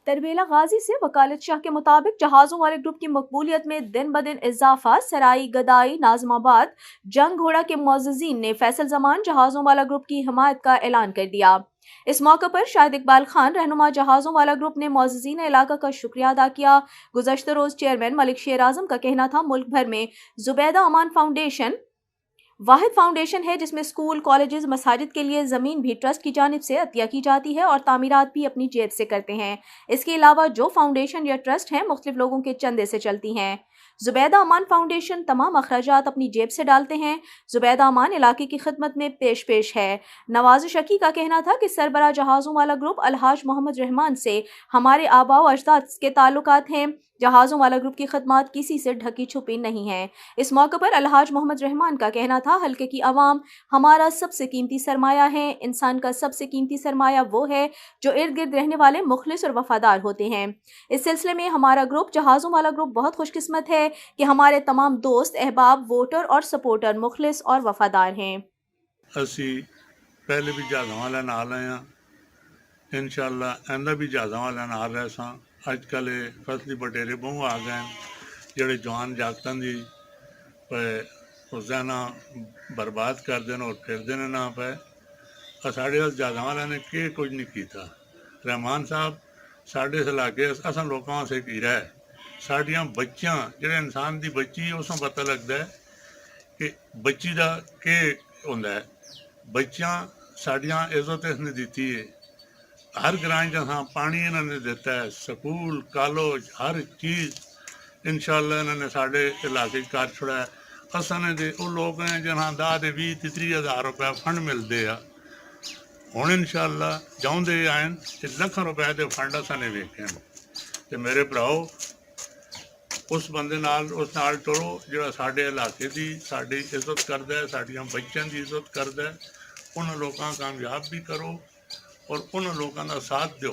तरबेला गाजी से वकालत शाह के मुताबिक जहाज़ों वाले ग्रुप की मकबूलियत में दिन ब दिन इजाफा। सराई, गदाई, नाजमाबाद, जंग घोड़ा के मुअज़्ज़िज़ीन ने फैसल जमान जहाज़ों वाला ग्रुप की हिमायत का ऐलान कर दिया। इस मौके पर शाहिद इकबाल खान रहनुमा जहाज़ों वाला ग्रुप ने मुअज़्ज़िज़ीन इलाका का शुक्रिया अदा किया। गुज़श्ता रोज़ चेयरमैन मलिक शेर आज़म का कहना था मुल्क भर में जुबैदा अमान फाउंडेशन वाहिद फाउंडेशन है जिसमें स्कूल, कॉलेजेस, मसाजिद के लिए ज़मीन भी ट्रस्ट की जानिब से अतिया की जाती है और तामीरात भी अपनी जेब से करते हैं। इसके अलावा जो फाउंडेशन या ट्रस्ट हैं मुख्तलिफ लोगों के चंदे से चलती हैं। जुबैदा अमान फाउंडेशन तमाम अखराजात अपनी जेब से डालते हैं। जुबैदा अमान इलाके की खिदमत में पेश है। नवाज शकी का कहना था कि सरबरा जहाज़ों वाला ग्रुप अलहाज मोहम्मद रहमान से हमारे आबा व अजदाद के ताल्लुकात हैं। जहाज़ों वाला ग्रुप की खदमात किसी से ढकी छुपी नहीं है। इस मौके पर अलहाज मोहम्मद रहमान का कहना था हल्के की आवाम हमारा सबसे कीमती सरमाया है। इंसान का सबसे कीमती सरमाया वो है जो इर्द गिर्द रहने वाले मुखलिस और वफादार होते हैं। इस सिलसिले में हमारा ग्रुप जहाज़ों वाला ग्रुप बहुत खुशकिस्मत है कि हमारे तमाम दोस्त, अहबाब, वोटर और सपोर्टर मुखलिस और वफादार हैं। असी पहले भी जहाज़ों वाले नाल आए हैं, इंशाअल्लाह आंदा भी जहाज़ों वाले नाल रहे सां। अजकल फसली बटेरे बहु आ गए ਜਿਹੜੇ जवान जागतां दी रोज़ाना बर्बाद करते हैं और फिरते ने ना पे। साढ़े जहाज़ों वाले ने के कुछ नहीं किया। रहमान साहब साढ़े इस इलाके असां लोगों से की रहा है। साड़ियाँ बच्चियाँ जेह्ड़े इंसान की बच्ची उसमें पता लगता है कि बच्ची का के होंदा है। बच्चियाँ साड़ियाँ इज्जत इसने दी है। हर ग्रां च पानी इन्होंने दिता है, स्कूल, कॉलेज, हर चीज़ इंशाअल्लाह इन्होंने साढ़े इलाके कर छोड़ा है। असां दे वो लोग हैं जिन्हां दा 20-30 रुपए फंड मिलते हैं। हुण इंशाअल्लाह जाऊँदे आए कि लखां रुपए के फंड असां ने वेखे तो मेरे भराओ उस बंदे नाल उस नाल टुरो जिहड़ा साडे इलाके की साडी इज्जत करदा है, साडियां बच्चियां की इज्जत करदा है। उन्हां लोकां कामयाब भी करो और उन लोगों का साथ दो